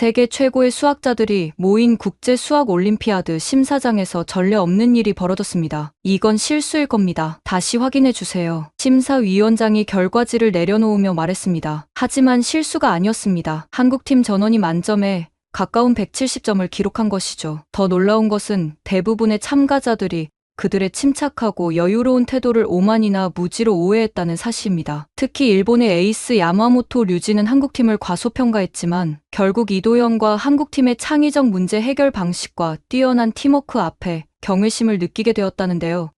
세계 최고의 수학자들이 모인 국제 수학 올림피아드 심사장에서 전례 없는 일이 벌어졌습니다. 이건 실수일 겁니다. 다시 확인해 주세요. 심사위원장이 결과지를 내려놓으며 말했습니다. 하지만 실수가 아니었습니다. 한국팀 전원이 만점에 가까운 170점을 기록한 것이죠. 더 놀라운 것은 대부분의 참가자들이 그들의 침착하고 여유로운 태도를 오만이나 무지로 오해했다는 사실입니다. 특히 일본의 에이스 야마모토 류지는 한국팀을 과소평가했지만 결국 이도현과 한국팀의 창의적 문제 해결 방식과 뛰어난 팀워크 앞에 경외심을 느끼게 되었다는데요.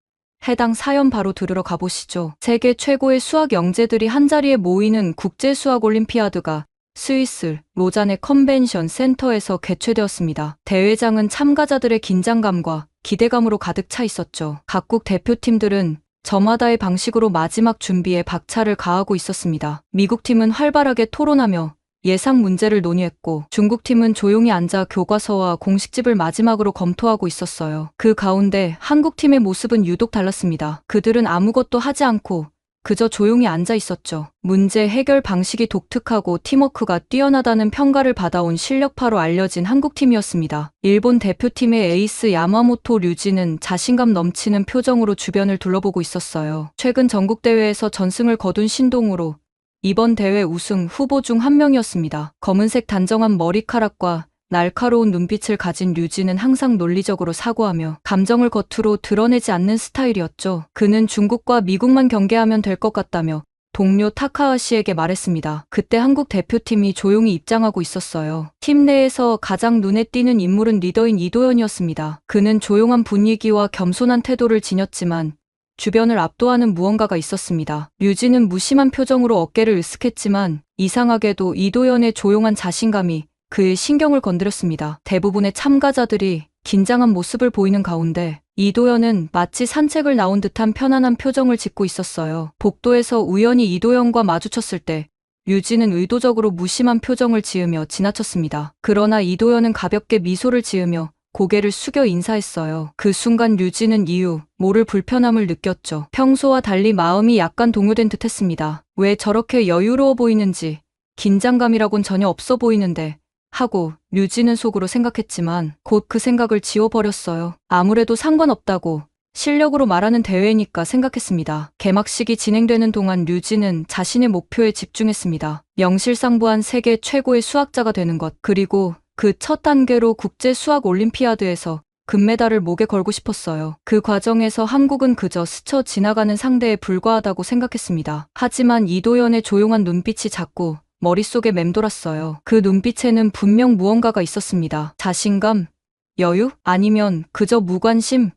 해당 사연 바로 들으러 가보시죠. 세계 최고의 수학 영재들이 한자리에 모이는 국제수학올림피아드가 스위스 로잔의 컨벤션 센터에서 개최되었습니다. 대회장은 참가자들의 긴장감과 기대감으로 가득 차 있었죠. 각국 대표팀들은 저마다의 방식으로 마지막 준비에 박차를 가하고 있었습니다. 미국팀은 활발하게 토론하며 예상 문제를 논의했고 중국팀은 조용히 앉아 교과서와 공식집을 마지막으로 검토하고 있었어요. 그 가운데 한국팀의 모습은 유독 달랐습니다. 그들은 아무것도 하지 않고 그저 조용히 앉아 있었죠. 문제 해결 방식이 독특하고 팀워크가 뛰어나다는 평가를 받아온 실력파로 알려진 한국팀이었습니다. 일본 대표팀의 에이스 야마모토 류지는 자신감 넘치는 표정으로 주변을 둘러보고 있었어요. 최근 전국대회에서 전승을 거둔 신동으로 이번 대회 우승 후보 중 한 명이었습니다. 검은색 단정한 머리카락과 날카로운 눈빛을 가진 류지는 항상 논리적으로 사고하며 감정을 겉으로 드러내지 않는 스타일이었죠. 그는 중국과 미국만 경계하면 될 것 같다며 동료 타카하시에게 말했습니다. 그때 한국 대표팀이 조용히 입장하고 있었어요. 팀 내에서 가장 눈에 띄는 인물은 리더인 이도현이었습니다. 그는 조용한 분위기와 겸손한 태도를 지녔지만 주변을 압도하는 무언가가 있었습니다. 류지는 무심한 표정으로 어깨를 으쓱했지만 이상하게도 이도현의 조용한 자신감이 그의 신경을 건드렸습니다. 대부분의 참가자들이 긴장한 모습을 보이는 가운데 이도현은 마치 산책을 나온 듯한 편안한 표정을 짓고 있었어요. 복도에서 우연히 이도현과 마주쳤을 때 류지는 의도적으로 무심한 표정을 지으며 지나쳤습니다. 그러나 이도현은 가볍게 미소를 지으며 고개를 숙여 인사했어요. 그 순간 류지는 이유 모를 불편함을 느꼈죠. 평소와 달리 마음이 약간 동요된 듯했습니다. 왜 저렇게 여유로워 보이는지 긴장감이라곤 전혀 없어 보이는데 하고 류지는 속으로 생각했지만 곧 그 생각을 지워버렸어요. 아무래도 상관없다고 실력으로 말하는 대회니까 생각했습니다. 개막식이 진행되는 동안 류지는 자신의 목표에 집중했습니다. 명실상부한 세계 최고의 수학자가 되는 것, 그리고 그 첫 단계로 국제 수학 올림피아드에서 금메달을 목에 걸고 싶었어요. 그 과정에서 한국은 그저 스쳐 지나가는 상대에 불과하다고 생각했습니다. 하지만 이도현의 조용한 눈빛이 자꾸 머릿속에 맴돌았어요. 그 눈빛에는 분명 무언가가 있었습니다. 자신감? 여유? 아니면 그저 무관심?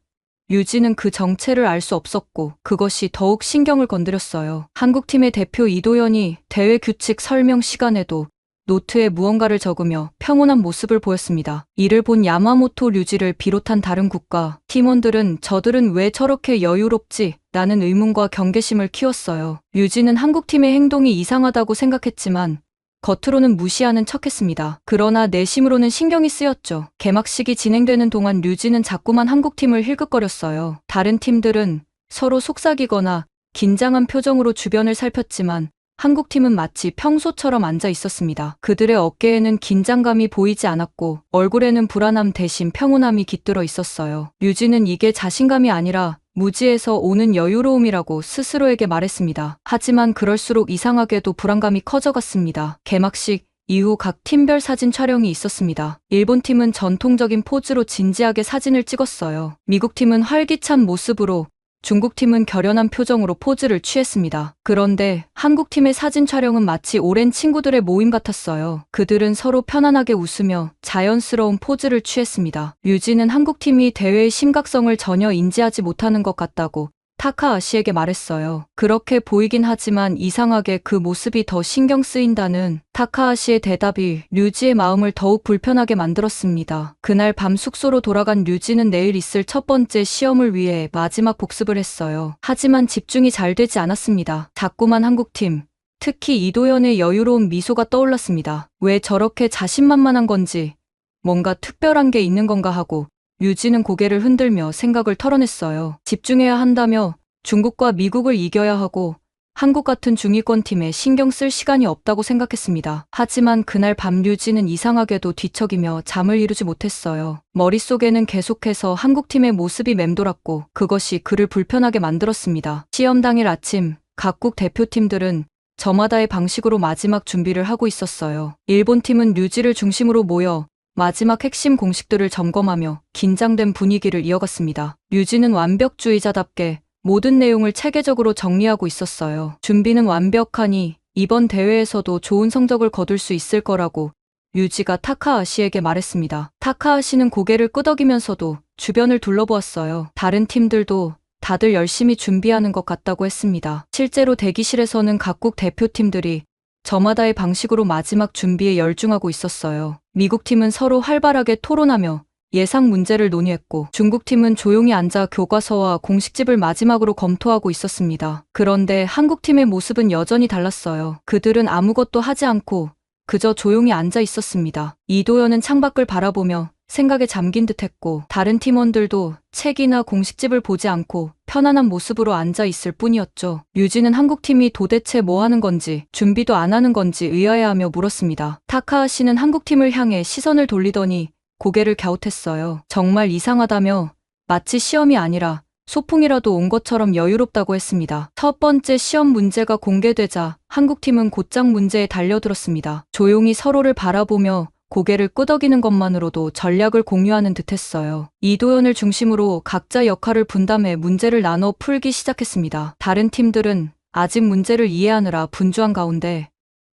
류지는 그 정체를 알 수 없었고 그것이 더욱 신경을 건드렸어요. 한국팀의 대표 이도현이 대회 규칙 설명 시간에도 노트에 무언가를 적으며 평온한 모습을 보였습니다. 이를 본 야마모토 류지를 비롯한 다른 국가 팀원들은 저들은 왜 저렇게 여유롭지? 라는 의문과 경계심을 키웠어요. 류지는 한국팀의 행동이 이상하다고 생각했지만 겉으로는 무시하는 척했습니다. 그러나 내심으로는 신경이 쓰였죠. 개막식이 진행되는 동안 류지는 자꾸만 한국팀을 힐끗거렸어요. 다른 팀들은 서로 속삭이거나 긴장한 표정으로 주변을 살폈지만 한국팀은 마치 평소처럼 앉아 있었습니다. 그들의 어깨에는 긴장감이 보이지 않았고 얼굴에는 불안함 대신 평온함이 깃들어 있었어요. 류지는 이게 자신감이 아니라 무지에서 오는 여유로움이라고 스스로에게 말했습니다. 하지만 그럴수록 이상하게도 불안감이 커져갔습니다. 개막식 이후 각 팀별 사진 촬영이 있었습니다. 일본 팀은 전통적인 포즈로 진지하게 사진을 찍었어요. 미국 팀은 활기찬 모습으로, 중국 팀은 결연한 표정으로 포즈를 취했습니다. 그런데 한국 팀의 사진 촬영은 마치 오랜 친구들의 모임 같았어요. 그들은 서로 편안하게 웃으며 자연스러운 포즈를 취했습니다. 류지는 한국 팀이 대회의 심각성을 전혀 인지하지 못하는 것 같다고 타카아시에게 말했어요. 그렇게 보이긴 하지만 이상하게 그 모습이 더 신경 쓰인다는 타카아시의 대답이 류지의 마음을 더욱 불편하게 만들었습니다. 그날 밤 숙소로 돌아간 류지는 내일 있을 첫 번째 시험을 위해 마지막 복습을 했어요. 하지만 집중이 잘 되지 않았습니다. 자꾸만 한국팀, 특히 이도현의 여유로운 미소가 떠올랐습니다. 왜 저렇게 자신만만한 건지, 뭔가 특별한 게 있는 건가 하고 류지는 고개를 흔들며 생각을 털어냈어요. 집중해야 한다며 중국과 미국을 이겨야 하고 한국 같은 중위권 팀에 신경 쓸 시간이 없다고 생각했습니다. 하지만 그날 밤 류지는 이상하게도 뒤척이며 잠을 이루지 못했어요. 머릿속에는 계속해서 한국팀의 모습이 맴돌았고 그것이 그를 불편하게 만들었습니다. 시험 당일 아침 각국 대표팀들은 저마다의 방식으로 마지막 준비를 하고 있었어요. 일본팀은 류지를 중심으로 모여 마지막 핵심 공식들을 점검하며 긴장된 분위기를 이어갔습니다. 류지는 완벽주의자답게 모든 내용을 체계적으로 정리하고 있었어요. 준비는 완벽하니 이번 대회에서도 좋은 성적을 거둘 수 있을 거라고 류지가 타카하시에게 말했습니다. 타카하시는 고개를 끄덕이면서도 주변을 둘러보았어요. 다른 팀들도 다들 열심히 준비하는 것 같다고 했습니다. 실제로 대기실에서는 각국 대표팀들이 저마다의 방식으로 마지막 준비에 열중하고 있었어요. 미국팀은 서로 활발하게 토론하며 예상 문제를 논의했고 중국팀은 조용히 앉아 교과서와 공식집을 마지막으로 검토하고 있었습니다. 그런데 한국팀의 모습은 여전히 달랐어요. 그들은 아무것도 하지 않고 그저 조용히 앉아 있었습니다. 이도현은 창밖을 바라보며 생각에 잠긴 듯했고 다른 팀원들도 책이나 공식집을 보지 않고 편안한 모습으로 앉아 있을 뿐이었죠. 류지는 한국팀이 도대체 뭐 하는 건지 준비도 안 하는 건지 의아해하며 물었습니다. 타카하시는 한국팀을 향해 시선을 돌리더니 고개를 갸웃했어요. 정말 이상하다며 마치 시험이 아니라 소풍이라도 온 것처럼 여유롭다고 했습니다. 첫 번째 시험 문제가 공개되자 한국팀은 곧장 문제에 달려들었습니다. 조용히 서로를 바라보며 고개를 끄덕이는 것만으로도 전략을 공유하는 듯했어요. 이도현을 중심으로 각자 역할을 분담해 문제를 나눠 풀기 시작했습니다. 다른 팀들은 아직 문제를 이해하느라 분주한 가운데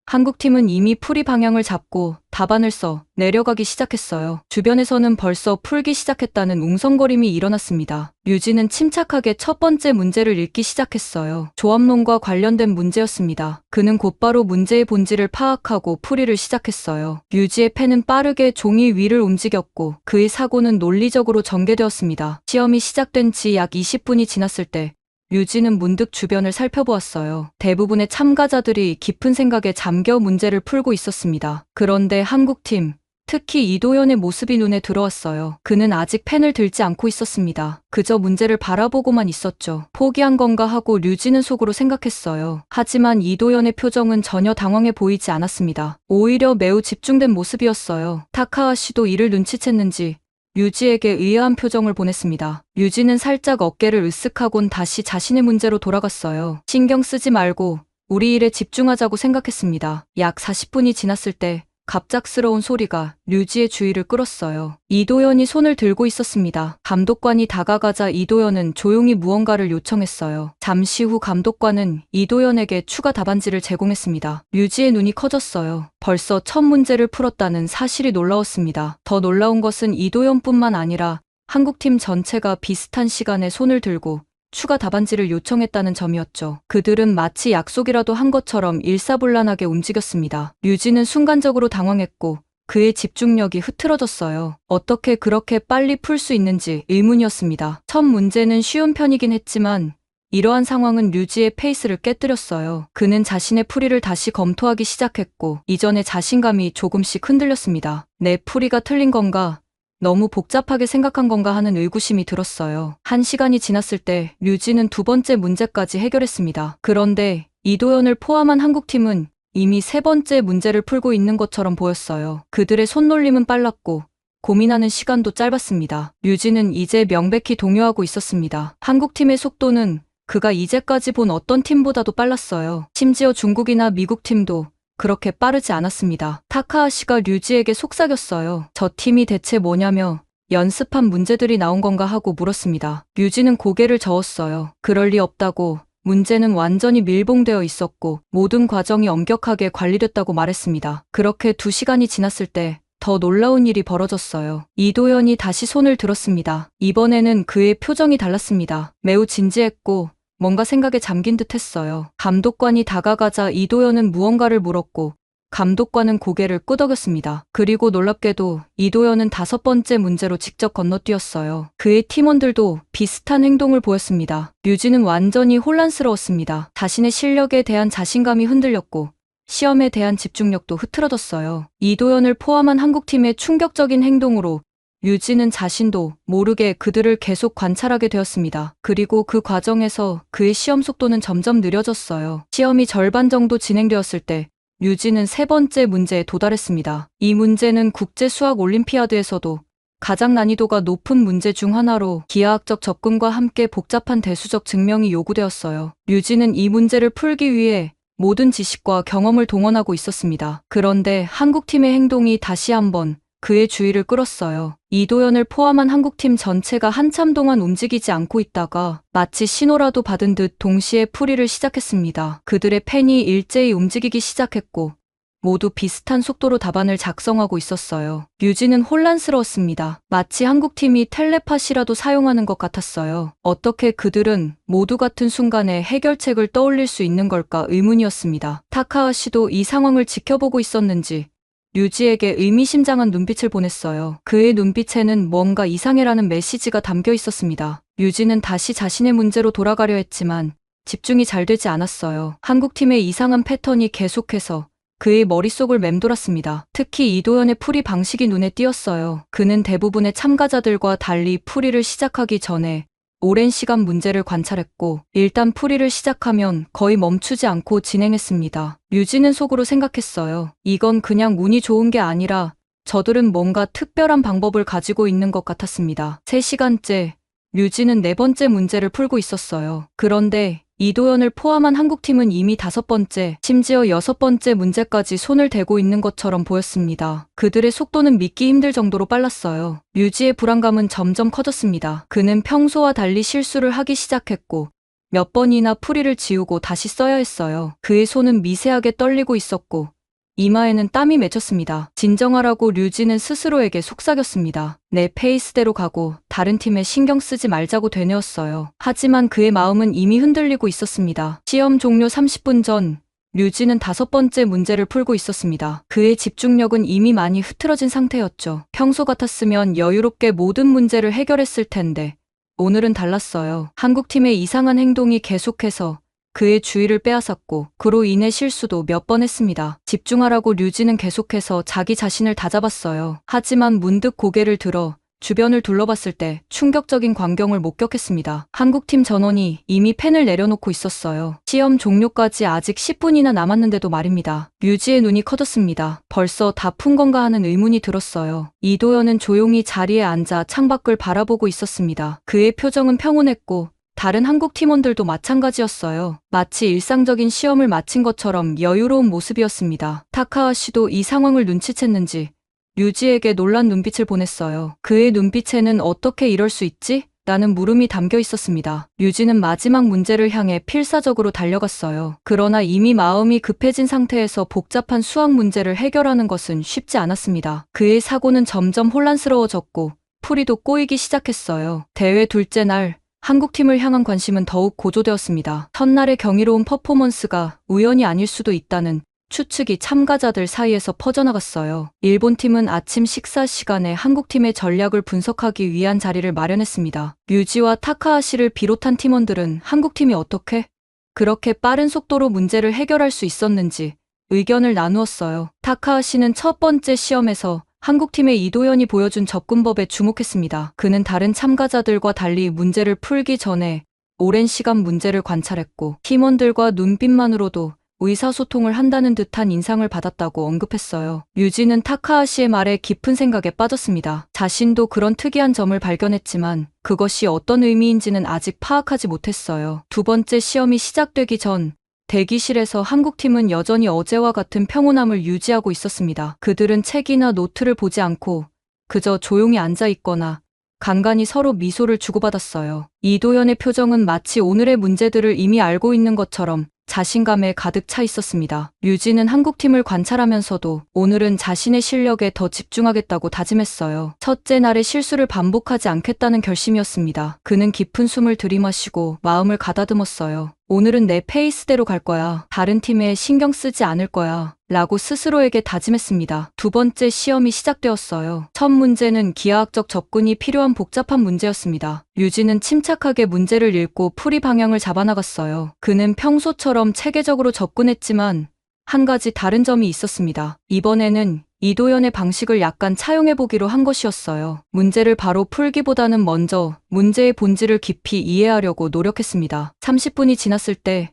한국팀은 이미 풀이 방향을 잡고 답안을 써 내려가기 시작했어요. 주변에서는 벌써 풀기 시작했다는 웅성거림이 일어났습니다. 류지는 침착하게 첫 번째 문제를 읽기 시작했어요. 조합론과 관련된 문제였습니다. 그는 곧바로 문제의 본질을 파악하고 풀이를 시작했어요. 류지의 펜은 빠르게 종이 위를 움직였고 그의 사고는 논리적으로 전개되었습니다. 시험이 시작된 지 약 20분이 지났을 때 류지는 문득 주변을 살펴보았어요. 대부분의 참가자들이 깊은 생각에 잠겨 문제를 풀고 있었습니다. 그런데 한국팀, 특히 이도현의 모습이 눈에 들어왔어요. 그는 아직 펜을 들지 않고 있었습니다. 그저 문제를 바라보고만 있었죠. 포기한 건가 하고 류지는 속으로 생각했어요. 하지만 이도현의 표정은 전혀 당황해 보이지 않았습니다. 오히려 매우 집중된 모습이었어요. 타카하시도 이를 눈치챘는지 류지에게 의아한 표정을 보냈습니다. 류지는 살짝 어깨를 으쓱하곤 다시 자신의 문제로 돌아갔어요. 신경 쓰지 말고 우리 일에 집중하자고 생각했습니다. 약 40분이 지났을 때 갑작스러운 소리가 류지의 주의를 끌었어요. 이도현이 손을 들고 있었습니다. 감독관이 다가가자 이도현은 조용히 무언가를 요청했어요. 잠시 후 감독관은 이도현에게 추가 답안지를 제공했습니다. 류지의 눈이 커졌어요. 벌써 첫 문제를 풀었다는 사실이 놀라웠습니다. 더 놀라운 것은 이도현뿐만 아니라 한국팀 전체가 비슷한 시간에 손을 들고 추가 답안지를 요청했다는 점이었죠. 그들은 마치 약속이라도 한 것처럼 일사불란하게 움직였습니다. 류지는 순간적으로 당황했고 그의 집중력이 흐트러졌어요. 어떻게 그렇게 빨리 풀 수 있는지 의문이었습니다. 첫 문제는 쉬운 편이긴 했지만 이러한 상황은 류지의 페이스를 깨뜨렸어요. 그는 자신의 풀이를 다시 검토하기 시작했고 이전의 자신감이 조금씩 흔들렸습니다. 내 풀이가 틀린 건가? 너무 복잡하게 생각한 건가 하는 의구심이 들었어요. 1시간이 지났을 때 류지는 두 번째 문제까지 해결했습니다. 그런데 이도현을 포함한 한국팀은 이미 세 번째 문제를 풀고 있는 것처럼 보였어요. 그들의 손놀림은 빨랐고 고민하는 시간도 짧았습니다. 류지는 이제 명백히 동요하고 있었습니다. 한국팀의 속도는 그가 이제까지 본 어떤 팀보다도 빨랐어요. 심지어 중국이나 미국 팀도 그렇게 빠르지 않았습니다. 타카하시가 류지에게 속삭였어요. 저 팀이 대체 뭐냐며 연습한 문제들이 나온 건가 하고 물었습니다. 류지는 고개를 저었어요. 그럴 리 없다고. 문제는 완전히 밀봉되어 있었고 모든 과정이 엄격하게 관리됐다고 말했습니다. 그렇게 2시간이 지났을 때 더 놀라운 일이 벌어졌어요. 이도현이 다시 손을 들었습니다. 이번에는 그의 표정이 달랐습니다. 매우 진지했고 뭔가 생각에 잠긴 듯 했어요. 감독관이 다가가자 이도현은 무언가를 물었고 감독관은 고개를 끄덕였습니다. 그리고 놀랍게도 이도현은 5번째 문제로 직접 건너뛰었어요. 그의 팀원들도 비슷한 행동을 보였습니다. 류지는 완전히 혼란스러웠습니다. 자신의 실력에 대한 자신감이 흔들렸고 시험에 대한 집중력도 흐트러졌어요. 이도현을 포함한 한국팀의 충격적인 행동으로 류지는 자신도 모르게 그들을 계속 관찰하게 되었습니다. 그리고 그 과정에서 그의 시험 속도는 점점 느려졌어요. 시험이 절반 정도 진행되었을 때 류지는 세 번째 문제에 도달했습니다. 이 문제는 국제수학올림피아드에서도 가장 난이도가 높은 문제 중 하나로 기하학적 접근과 함께 복잡한 대수적 증명이 요구되었어요. 류지는 이 문제를 풀기 위해 모든 지식과 경험을 동원하고 있었습니다. 그런데 한국팀의 행동이 다시 한번 그의 주의를 끌었어요. 이도현을 포함한 한국팀 전체가 한참 동안 움직이지 않고 있다가 마치 신호라도 받은 듯 동시에 풀이를 시작했습니다. 그들의 펜이 일제히 움직이기 시작했고 모두 비슷한 속도로 답안을 작성하고 있었어요. 류지는 혼란스러웠습니다. 마치 한국팀이 텔레파시라도 사용하는 것 같았어요. 어떻게 그들은 모두 같은 순간에 해결책을 떠올릴 수 있는 걸까 의문이었습니다. 타카하시도 이 상황을 지켜보고 있었는지 류지에게 의미심장한 눈빛을 보냈어요. 그의 눈빛에는 뭔가 이상해라는 메시지가 담겨 있었습니다. 류지는 다시 자신의 문제로 돌아가려 했지만 집중이 잘 되지 않았어요. 한국팀의 이상한 패턴이 계속해서 그의 머릿속을 맴돌았습니다. 특히 이도현의 풀이 방식이 눈에 띄었어요. 그는 대부분의 참가자들과 달리 풀이를 시작하기 전에 오랜 시간 문제를 관찰했고 일단 풀이를 시작하면 거의 멈추지 않고 진행했습니다. 류지는 속으로 생각했어요. 이건 그냥 운이 좋은 게 아니라 저들은 뭔가 특별한 방법을 가지고 있는 것 같았습니다. 3시간째 류지는 네 번째 문제를 풀고 있었어요. 그런데 이도현을 포함한 한국팀은 이미 5번째, 심지어 6번째 문제까지 손을 대고 있는 것처럼 보였습니다. 그들의 속도는 믿기 힘들 정도로 빨랐어요. 류지의 불안감은 점점 커졌습니다. 그는 평소와 달리 실수를 하기 시작했고 몇 번이나 풀이를 지우고 다시 써야 했어요. 그의 손은 미세하게 떨리고 있었고 이마에는 땀이 맺혔습니다. 진정하라고 류지는 스스로에게 속삭였습니다. 내 페이스대로 가고 다른 팀에 신경 쓰지 말자고 되뇌었어요. 하지만 그의 마음은 이미 흔들리고 있었습니다. 시험 종료 30분 전 류지는 5번째 문제를 풀고 있었습니다. 그의 집중력은 이미 많이 흐트러진 상태였죠. 평소 같았으면 여유롭게 모든 문제를 해결했을 텐데 오늘은 달랐어요. 한국팀의 이상한 행동이 계속해서 그의 주의를 빼앗았고 그로 인해 실수도 몇 번 했습니다. 집중하라고 류지는 계속해서 자기 자신을 다잡았어요. 하지만 문득 고개를 들어 주변을 둘러봤을 때 충격적인 광경을 목격했습니다. 한국팀 전원이 이미 펜을 내려놓고 있었어요. 시험 종료까지 아직 10분이나 남았는데도 말입니다. 류지의 눈이 커졌습니다. 벌써 다 푼 건가 하는 의문이 들었어요. 이도현은 조용히 자리에 앉아 창밖을 바라보고 있었습니다. 그의 표정은 평온했고 다른 한국 팀원들도 마찬가지였어요. 마치 일상적인 시험을 마친 것처럼 여유로운 모습이었습니다. 타카하시도 이 상황을 눈치챘는지 류지에게 놀란 눈빛을 보냈어요. 그의 눈빛에는 어떻게 이럴 수 있지? 라는 물음이 담겨 있었습니다. 류지는 마지막 문제를 향해 필사적으로 달려갔어요. 그러나 이미 마음이 급해진 상태에서 복잡한 수학 문제를 해결하는 것은 쉽지 않았습니다. 그의 사고는 점점 혼란스러워졌고 풀이도 꼬이기 시작했어요. 대회 둘째 날 한국팀을 향한 관심은 더욱 고조되었습니다. 첫날의 경이로운 퍼포먼스가 우연이 아닐 수도 있다는 추측이 참가자들 사이에서 퍼져나갔어요. 일본팀은 아침 식사 시간에 한국팀의 전략을 분석하기 위한 자리를 마련했습니다. 류지와 타카하시를 비롯한 팀원들은 한국팀이 어떻게 그렇게 빠른 속도로 문제를 해결할 수 있었는지 의견을 나누었어요. 타카하시는 첫 번째 시험에서 한국팀의 이도현이 보여준 접근법에 주목했습니다. 그는 다른 참가자들과 달리 문제를 풀기 전에 오랜 시간 문제를 관찰했고 팀원들과 눈빛만으로도 의사소통을 한다는 듯한 인상을 받았다고 언급했어요. 류지는 타카하시의 말에 깊은 생각에 빠졌습니다. 자신도 그런 특이한 점을 발견했지만 그것이 어떤 의미인지는 아직 파악하지 못했어요. 두 번째 시험이 시작되기 전 대기실에서 한국팀은 여전히 어제와 같은 평온함을 유지하고 있었습니다. 그들은 책이나 노트를 보지 않고 그저 조용히 앉아 있거나 간간히 서로 미소를 주고받았어요. 이도현의 표정은 마치 오늘의 문제들을 이미 알고 있는 것처럼 자신감에 가득 차 있었습니다. 류지는 한국팀을 관찰하면서도 오늘은 자신의 실력에 더 집중하겠다고 다짐했어요. 첫째 날의 실수를 반복하지 않겠다는 결심이었습니다. 그는 깊은 숨을 들이마시고 마음을 가다듬었어요. 오늘은 내 페이스대로 갈 거야. 다른 팀에 신경 쓰지 않을 거야. 라고 스스로에게 다짐했습니다. 두 번째 시험이 시작되었어요. 첫 문제는 기하학적 접근이 필요한 복잡한 문제였습니다. 류지는 침착하게 문제를 읽고 풀이 방향을 잡아나갔어요. 그는 평소처럼 체계적으로 접근했지만 한 가지 다른 점이 있었습니다. 이번에는 이도현의 방식을 약간 차용해보기로 한 것이었어요. 문제를 바로 풀기보다는 먼저 문제의 본질을 깊이 이해하려고 노력했습니다. 30분이 지났을 때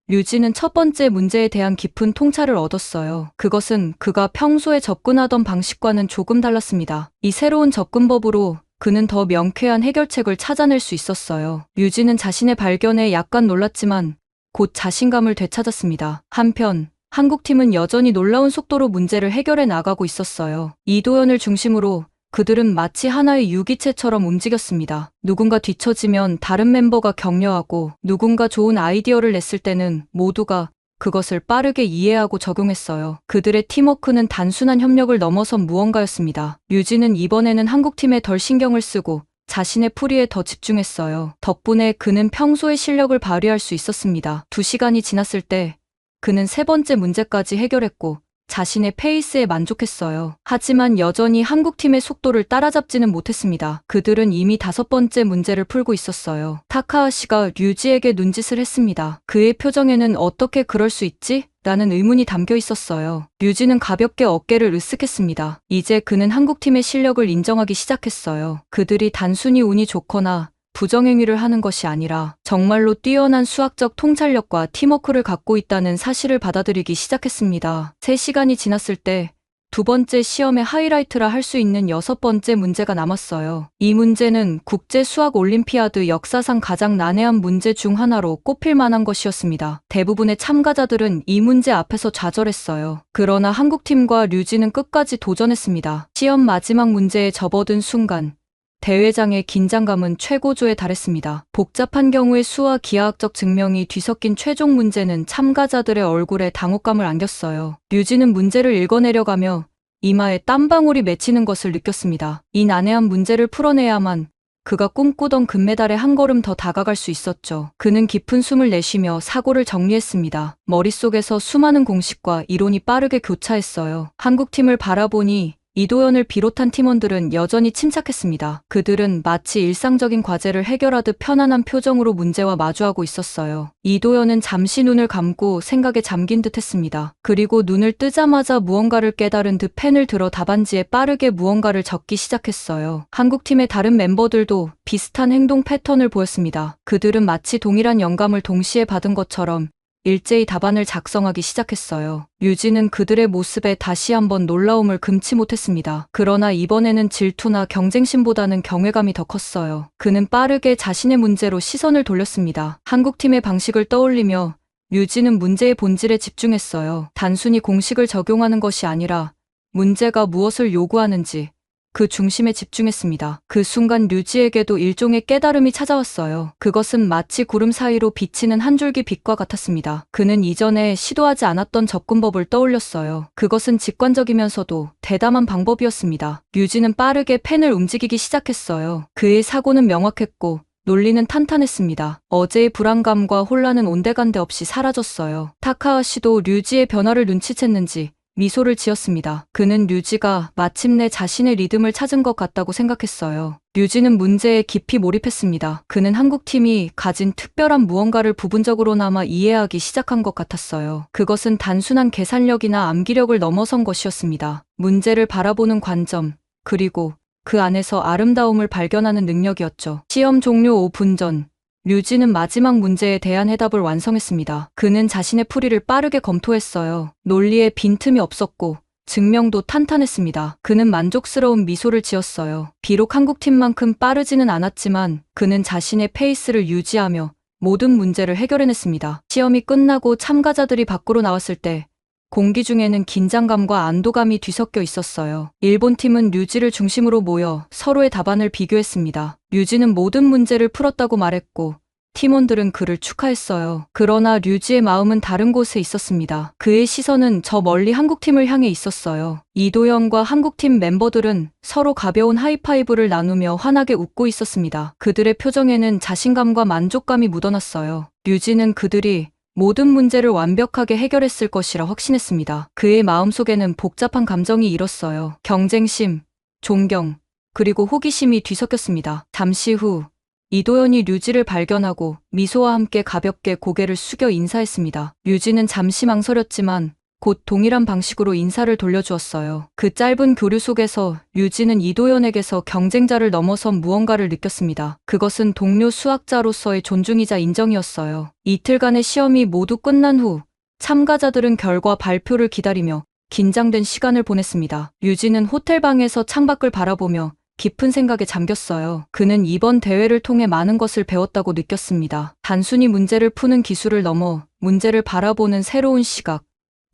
류지는 첫 번째 문제에 대한 깊은 통찰을 얻었어요. 그것은 그가 평소에 접근하던 방식과는 조금 달랐습니다. 이 새로운 접근법으로 그는 더 명쾌한 해결책을 찾아낼 수 있었어요. 류지는 자신의 발견에 약간 놀랐지만 곧 자신감을 되찾았습니다. 한편 한국팀은 여전히 놀라운 속도로 문제를 해결해 나가고 있었어요. 이도현을 중심으로 그들은 마치 하나의 유기체처럼 움직였습니다. 누군가 뒤처지면 다른 멤버가 격려하고 누군가 좋은 아이디어를 냈을 때는 모두가 그것을 빠르게 이해하고 적용했어요. 그들의 팀워크는 단순한 협력을 넘어선 무언가였습니다. 류지는 이번에는 한국팀에 덜 신경을 쓰고 자신의 풀이에 더 집중했어요. 덕분에 그는 평소의 실력을 발휘할 수 있었습니다. 2시간이 지났을 때 그는 세 번째 문제까지 해결했고 자신의 페이스에 만족했어요. 하지만 여전히 한국팀의 속도를 따라잡지는 못했습니다. 그들은 이미 5번째 문제를 풀고 있었어요. 타카하시가 류지에게 눈짓을 했습니다. 그의 표정에는 어떻게 그럴 수 있지? 라는 의문이 담겨 있었어요. 류지는 가볍게 어깨를 으쓱했습니다. 이제 그는 한국팀의 실력을 인정하기 시작했어요. 그들이 단순히 운이 좋거나 부정행위를 하는 것이 아니라 정말로 뛰어난 수학적 통찰력과 팀워크를 갖고 있다는 사실을 받아들이기 시작했습니다. 3시간이 지났을 때 2번째 시험의 하이라이트라 할 수 있는 6번째 문제가 남았어요. 이 문제는 국제 수학 올림피아드 역사상 가장 난해한 문제 중 하나로 꼽힐 만한 것이었습니다. 대부분의 참가자들은 이 문제 앞에서 좌절했어요. 그러나 한국팀과 류지는 끝까지 도전했습니다. 시험 마지막 문제에 접어든 순간 대회장의 긴장감은 최고조에 달했습니다. 복잡한 경우의 수와 기하학적 증명이 뒤섞인 최종 문제는 참가자들의 얼굴에 당혹감을 안겼어요. 류지는 문제를 읽어내려가며 이마에 땀방울이 맺히는 것을 느꼈습니다. 이 난해한 문제를 풀어내야만 그가 꿈꾸던 금메달에 한 걸음 더 다가갈 수 있었죠. 그는 깊은 숨을 내쉬며 사고를 정리했습니다. 머릿속에서 수많은 공식과 이론이 빠르게 교차했어요. 한국팀을 바라보니 이도현을 비롯한 팀원들은 여전히 침착했습니다. 그들은 마치 일상적인 과제를 해결하듯 편안한 표정으로 문제와 마주하고 있었어요. 이도현은 잠시 눈을 감고 생각에 잠긴 듯 했습니다. 그리고 눈을 뜨자마자 무언가를 깨달은 듯 펜을 들어 답안지에 빠르게 무언가를 적기 시작했어요. 한국팀의 다른 멤버들도 비슷한 행동 패턴을 보였습니다. 그들은 마치 동일한 영감을 동시에 받은 것처럼 일제히 답안을 작성하기 시작했어요. 류지는 그들의 모습에 다시 한번 놀라움을 금치 못했습니다. 그러나 이번에는 질투나 경쟁심보다는 경외감이 더 컸어요. 그는 빠르게 자신의 문제로 시선을 돌렸습니다. 한국팀의 방식을 떠올리며 류지는 문제의 본질에 집중했어요. 단순히 공식을 적용하는 것이 아니라 문제가 무엇을 요구하는지 그 중심에 집중했습니다. 그 순간 류지에게도 일종의 깨달음이 찾아왔어요. 그것은 마치 구름 사이로 비치는 한 줄기 빛과 같았습니다. 그는 이전에 시도하지 않았던 접근법을 떠올렸어요. 그것은 직관적이면서도 대담한 방법이었습니다. 류지는 빠르게 펜을 움직이기 시작했어요. 그의 사고는 명확했고 논리는 탄탄했습니다. 어제의 불안감과 혼란은 온데간데 없이 사라졌어요. 타카하시도 류지의 변화를 눈치챘는지 미소를 지었습니다. 그는 류지가 마침내 자신의 리듬을 찾은 것 같다고 생각했어요. 류지는 문제에 깊이 몰입했습니다. 그는 한국팀이 가진 특별한 무언가를 부분적으로나마 이해하기 시작한 것 같았어요. 그것은 단순한 계산력이나 암기력을 넘어선 것이었습니다. 문제를 바라보는 관점, 그리고 그 안에서 아름다움을 발견하는 능력이었죠. 시험 종료 5분 전, 류지는 마지막 문제에 대한 해답을 완성했습니다. 그는 자신의 풀이를 빠르게 검토했어요. 논리에 빈틈이 없었고 증명도 탄탄했습니다. 그는 만족스러운 미소를 지었어요. 비록 한국팀만큼 빠르지는 않았지만 그는 자신의 페이스를 유지하며 모든 문제를 해결해냈습니다. 시험이 끝나고 참가자들이 밖으로 나왔을 때 공기 중에는 긴장감과 안도감이 뒤섞여 있었어요. 일본 팀은 류지를 중심으로 모여 서로의 답안을 비교했습니다. 류지는 모든 문제를 풀었다고 말했고 팀원들은 그를 축하했어요. 그러나 류지의 마음은 다른 곳에 있었습니다. 그의 시선은 저 멀리 한국팀을 향해 있었어요. 이도현과 한국팀 멤버들은 서로 가벼운 하이파이브를 나누며 환하게 웃고 있었습니다. 그들의 표정에는 자신감과 만족감이 묻어났어요. 류지는 그들이 모든 문제를 완벽하게 해결했을 것이라 확신했습니다. 그의 마음속에는 복잡한 감정이 일었어요. 경쟁심, 존경, 그리고 호기심이 뒤섞였습니다. 잠시 후 이도현이 류지를 발견하고 미소와 함께 가볍게 고개를 숙여 인사했습니다. 류지는 잠시 망설였지만 곧 동일한 방식으로 인사를 돌려주었어요. 그 짧은 교류 속에서 류지는 이도현에게서 경쟁자를 넘어선 무언가를 느꼈습니다. 그것은 동료 수학자로서의 존중이자 인정이었어요. 이틀간의 시험이 모두 끝난 후 참가자들은 결과 발표를 기다리며 긴장된 시간을 보냈습니다. 류지는 호텔방에서 창밖을 바라보며 깊은 생각에 잠겼어요. 그는 이번 대회를 통해 많은 것을 배웠다고 느꼈습니다. 단순히 문제를 푸는 기술을 넘어 문제를 바라보는 새로운 시각,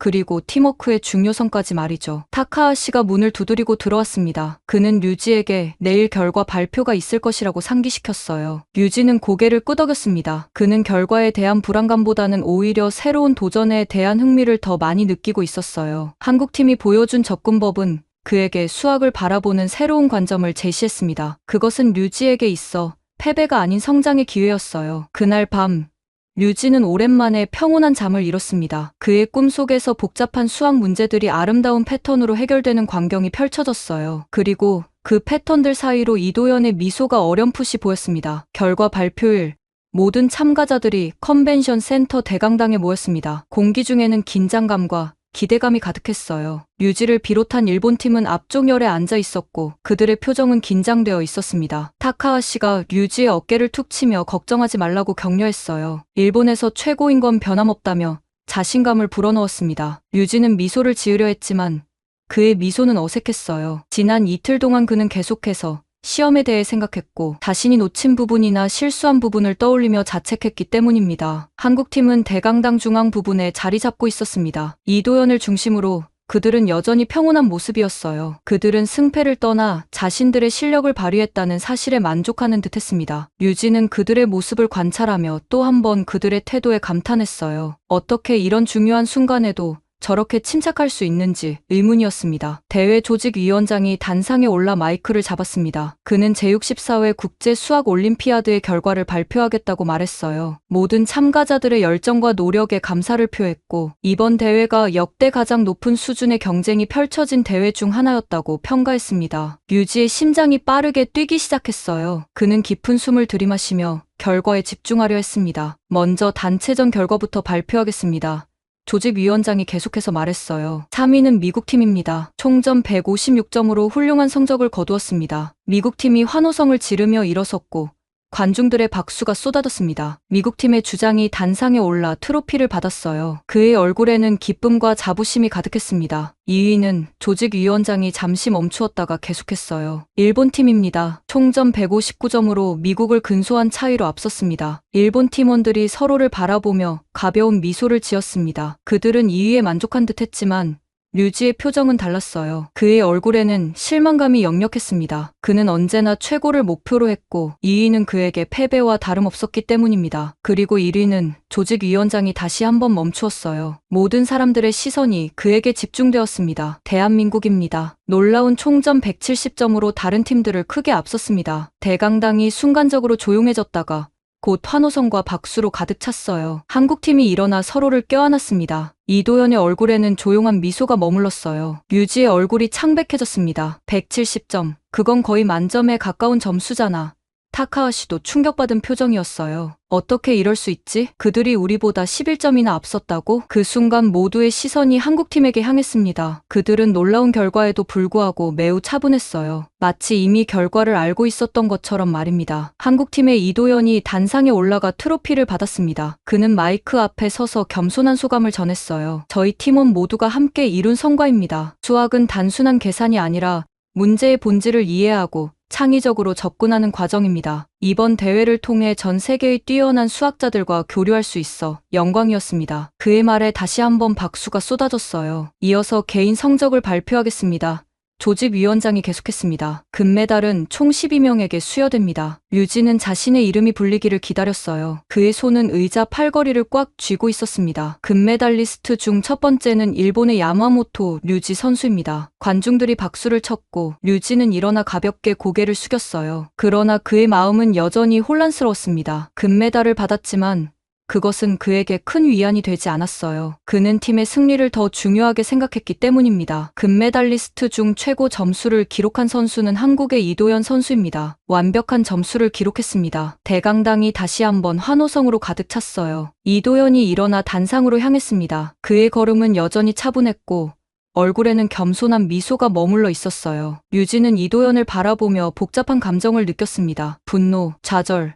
그리고 팀워크의 중요성까지 말이죠. 타카하시가 문을 두드리고 들어왔습니다. 그는 류지에게 내일 결과 발표가 있을 것이라고 상기시켰어요. 류지는 고개를 끄덕였습니다. 그는 결과에 대한 불안감보다는 오히려 새로운 도전에 대한 흥미를 더 많이 느끼고 있었어요. 한국팀이 보여준 접근법은 그에게 수학을 바라보는 새로운 관점을 제시했습니다. 그것은 류지에게 있어 패배가 아닌 성장의 기회였어요. 그날 밤 류지는 오랜만에 평온한 잠을 이뤘습니다. 그의 꿈속에서 복잡한 수학 문제들이 아름다운 패턴으로 해결되는 광경이 펼쳐졌어요. 그리고 그 패턴들 사이로 이도현의 미소가 어렴풋이 보였습니다. 결과 발표일, 모든 참가자들이 컨벤션 센터 대강당에 모였습니다. 공기 중에는 긴장감과 기대감이 가득했어요. 류지를 비롯한 일본팀은 앞쪽열에 앉아 있었고 그들의 표정은 긴장되어 있었습니다. 타카하시가 류지의 어깨를 툭 치며 걱정하지 말라고 격려했어요. 일본에서 최고인 건 변함없다며 자신감을 불어넣었습니다. 류지는 미소를 지으려 했지만 그의 미소는 어색했어요. 지난 이틀 동안 그는 계속해서 시험에 대해 생각했고 자신이 놓친 부분이나 실수한 부분을 떠올리며 자책했기 때문입니다. 한국팀은 대강당 중앙 부분에 자리 잡고 있었습니다. 이도현을 중심으로 그들은 여전히 평온한 모습이었어요. 그들은 승패를 떠나 자신들의 실력을 발휘했다는 사실에 만족하는 듯했습니다. 류지는 그들의 모습을 관찰하며 또 한 번 그들의 태도에 감탄했어요. 어떻게 이런 중요한 순간에도 저렇게 침착할 수 있는지 의문이었습니다. 대회 조직위원장이 단상에 올라 마이크를 잡았습니다. 그는 제64회 국제 수학 올림피아드의 결과를 발표하겠다고 말했어요. 모든 참가자들의 열정과 노력에 감사를 표했고 이번 대회가 역대 가장 높은 수준의 경쟁이 펼쳐진 대회 중 하나였다고 평가했습니다. 류지의 심장이 빠르게 뛰기 시작했어요. 그는 깊은 숨을 들이마시며 결과에 집중하려 했습니다. 먼저 단체전 결과부터 발표하겠습니다. 조직위원장이 계속해서 말했어요. 3위는 미국팀입니다. 총점 156점으로 훌륭한 성적을 거두었습니다. 미국팀이 환호성을 지르며 일어섰고 관중들의 박수가 쏟아졌습니다. 미국팀의 주장이 단상에 올라 트로피를 받았어요. 그의 얼굴에는 기쁨과 자부심이 가득했습니다. 2위는 조직위원장이 잠시 멈추었다가 계속했어요. 일본팀입니다. 총점 159점으로 미국을 근소한 차이로 앞섰습니다. 일본 팀원들이 서로를 바라보며 가벼운 미소를 지었습니다. 그들은 2위에 만족한 듯했지만 류지의 표정은 달랐어요. 그의 얼굴에는 실망감이 역력했습니다. 그는 언제나 최고를 목표로 했고 2위는 그에게 패배와 다름없었기 때문입니다. 그리고 1위는 조직위원장이 다시 한번 멈추었어요. 모든 사람들의 시선이 그에게 집중되었습니다. 대한민국입니다. 놀라운 총점 170점으로 다른 팀들을 크게 앞섰습니다. 대강당이 순간적으로 조용해졌다가 곧 환호성과 박수로 가득 찼어요. 한국팀이 일어나 서로를 껴안았습니다. 이도현의 얼굴에는 조용한 미소가 머물렀어요. 류지의 얼굴이 창백해졌습니다. 170점. 그건 거의 만점에 가까운 점수잖아. 타카하시도 충격받은 표정이었어요. 어떻게 이럴 수 있지? 그들이 우리보다 11점이나 앞섰다고? 그 순간 모두의 시선이 한국팀에게 향했습니다. 그들은 놀라운 결과에도 불구하고 매우 차분했어요. 마치 이미 결과를 알고 있었던 것처럼 말입니다. 한국팀의 이도현이 단상에 올라가 트로피를 받았습니다. 그는 마이크 앞에 서서 겸손한 소감을 전했어요. 저희 팀원 모두가 함께 이룬 성과입니다. 수학은 단순한 계산이 아니라 문제의 본질을 이해하고 창의적으로 접근하는 과정입니다. 이번 대회를 통해 전 세계의 뛰어난 수학자들과 교류할 수 있어 영광이었습니다. 그의 말에 다시 한번 박수가 쏟아졌어요. 이어서 개인 성적을 발표하겠습니다. 조직위원장이 계속했습니다. 금메달은 총 12명에게 수여됩니다. 류지는 자신의 이름이 불리기를 기다렸어요. 그의 손은 의자 팔걸이를 꽉 쥐고 있었습니다. 금메달리스트 중 첫 번째는 일본의 야마모토 류지 선수입니다. 관중들이 박수를 쳤고 류지는 일어나 가볍게 고개를 숙였어요. 그러나 그의 마음은 여전히 혼란스러웠습니다. 금메달을 받았지만 그것은 그에게 큰 위안이 되지 않았어요. 그는 팀의 승리를 더 중요하게 생각했기 때문입니다. 금메달리스트 중 최고 점수를 기록한 선수는 한국의 이도현 선수입니다. 완벽한 점수를 기록했습니다. 대강당이 다시 한번 환호성으로 가득 찼어요. 이도현이 일어나 단상으로 향했습니다. 그의 걸음은 여전히 차분했고 얼굴에는 겸손한 미소가 머물러 있었어요. 류진은 이도현을 바라보며 복잡한 감정을 느꼈습니다. 분노, 좌절,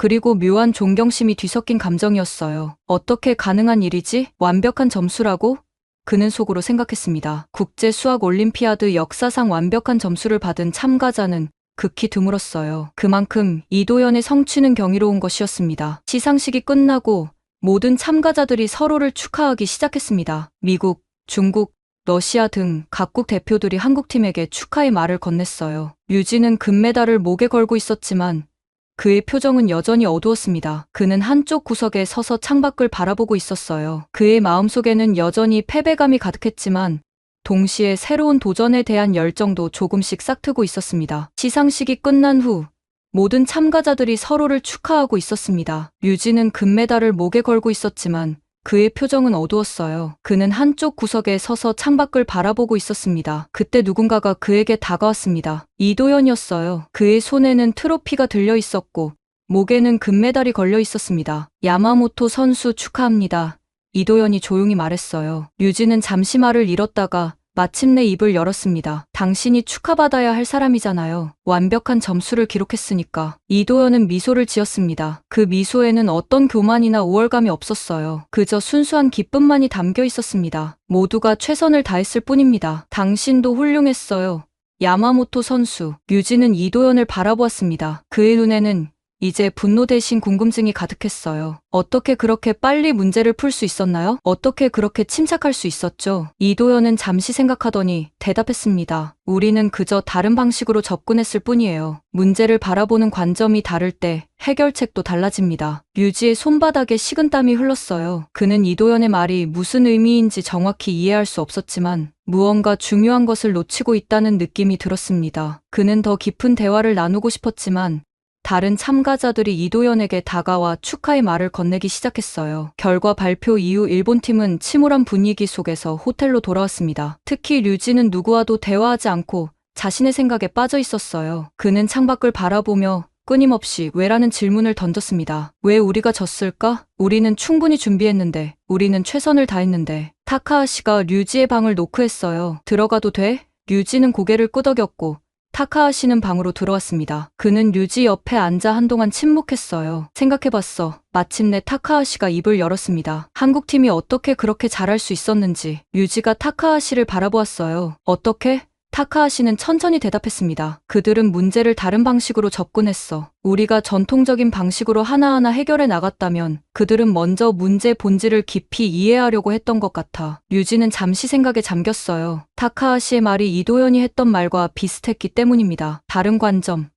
그리고 묘한 존경심이 뒤섞인 감정이었어요. 어떻게 가능한 일이지? 완벽한 점수라고? 그는 속으로 생각했습니다. 국제수학올림피아드 역사상 완벽한 점수를 받은 참가자는 극히 드물었어요. 그만큼 이도현의 성취는 경이로운 것이었습니다. 시상식이 끝나고 모든 참가자들이 서로를 축하하기 시작했습니다. 미국, 중국, 러시아 등 각국 대표들이 한국팀에게 축하의 말을 건넸어요. 류진은 금메달을 목에 걸고 있었지만 그의 표정은 여전히 어두웠습니다. 그는 한쪽 구석에 서서 창밖을 바라보고 있었어요. 그의 마음속에는 여전히 패배감이 가득했지만 동시에 새로운 도전에 대한 열정도 조금씩 싹트고 있었습니다. 시상식이 끝난 후 모든 참가자들이 서로를 축하하고 있었습니다. 류진은 금메달을 목에 걸고 있었지만 그의 표정은 어두웠어요. 그는 한쪽 구석에 서서 창밖을 바라보고 있었습니다. 그때 누군가가 그에게 다가왔습니다. 이도현이었어요. 그의 손에는 트로피가 들려 있었고 목에는 금메달이 걸려 있었습니다. 야마모토 선수 축하합니다. 이도현이 조용히 말했어요. 류진은 잠시 말을 잃었다가 마침내 입을 열었습니다. 당신이 축하받아야 할 사람이잖아요. 완벽한 점수를 기록했으니까. 이도현은 미소를 지었습니다. 그 미소에는 어떤 교만이나 우월감이 없었어요. 그저 순수한 기쁨만이 담겨 있었습니다. 모두가 최선을 다했을 뿐입니다. 당신도 훌륭했어요. 야마모토 선수. 류진은 이도현을 바라보았습니다. 그의 눈에는 이제 분노 대신 궁금증이 가득했어요. 어떻게 그렇게 빨리 문제를 풀 수 있었나요? 어떻게 그렇게 침착할 수 있었죠? 이도현은 잠시 생각하더니 대답했습니다. 우리는 그저 다른 방식으로 접근했을 뿐이에요. 문제를 바라보는 관점이 다를 때 해결책도 달라집니다. 류지의 손바닥에 식은땀이 흘렀어요. 그는 이도현의 말이 무슨 의미인지 정확히 이해할 수 없었지만 무언가 중요한 것을 놓치고 있다는 느낌이 들었습니다. 그는 더 깊은 대화를 나누고 싶었지만 다른 참가자들이 이도현에게 다가와 축하의 말을 건네기 시작했어요. 결과 발표 이후 일본팀은 침울한 분위기 속에서 호텔로 돌아왔습니다. 특히 류지는 누구와도 대화하지 않고 자신의 생각에 빠져 있었어요. 그는 창밖을 바라보며 끊임없이 왜라는 질문을 던졌습니다. 왜 우리가 졌을까? 우리는 충분히 준비했는데, 우리는 최선을 다했는데. 타카하시가 류지의 방을 노크했어요. 들어가도 돼? 류지는 고개를 끄덕였고 타카하시는 방으로 들어왔습니다. 그는 류지 옆에 앉아 한동안 침묵했어요. 생각해봤어. 마침내 타카하시가 입을 열었습니다. 한국팀이 어떻게 그렇게 잘할 수 있었는지. 류지가 타카하시를 바라보았어요. 어떻게? 타카하시는 천천히 대답했습니다. 그들은 문제를 다른 방식으로 접근했어. 우리가 전통적인 방식으로 하나하나 해결해 나갔다면 그들은 먼저 문제 본질을 깊이 이해하려고 했던 것 같아. 류지는 잠시 생각에 잠겼어요. 타카하시의 말이 이도현이 했던 말과 비슷했기 때문입니다. 다른 관점.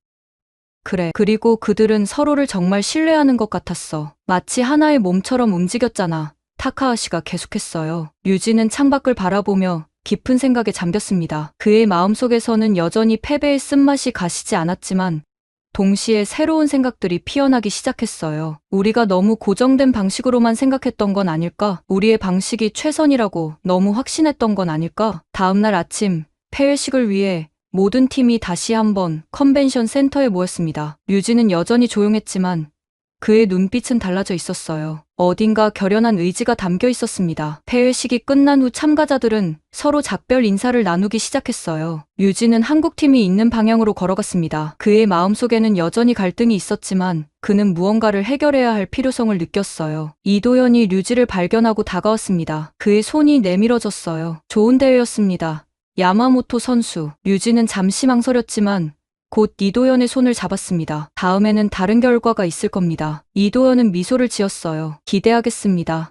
그래. 그리고 그들은 서로를 정말 신뢰하는 것 같았어. 마치 하나의 몸처럼 움직였잖아. 타카하시가 계속했어요. 류지는 창밖을 바라보며 깊은 생각에 잠겼습니다. 그의 마음속에서는 여전히 패배의 쓴맛이 가시지 않았지만 동시에 새로운 생각들이 피어나기 시작했어요. 우리가 너무 고정된 방식으로만 생각했던 건 아닐까? 우리의 방식이 최선이라고 너무 확신했던 건 아닐까? 다음날 아침 폐회식을 위해 모든 팀이 다시 한번 컨벤션 센터에 모였습니다. 류지는 여전히 조용했지만 그의 눈빛은 달라져 있었어요. 어딘가 결연한 의지가 담겨 있었습니다. 폐회식이 끝난 후 참가자들은 서로 작별 인사를 나누기 시작했어요. 류지는 한국팀이 있는 방향으로 걸어갔습니다. 그의 마음속에는 여전히 갈등이 있었지만 그는 무언가를 해결해야 할 필요성을 느꼈어요. 이도현이 류지를 발견하고 다가왔습니다. 그의 손이 내밀어졌어요. 좋은 대회였습니다. 야마모토 선수. 류지는 잠시 망설였지만 곧 이도현의 손을 잡았습니다. 다음에는 다른 결과가 있을 겁니다. 이도현은 미소를 지었어요. 기대하겠습니다.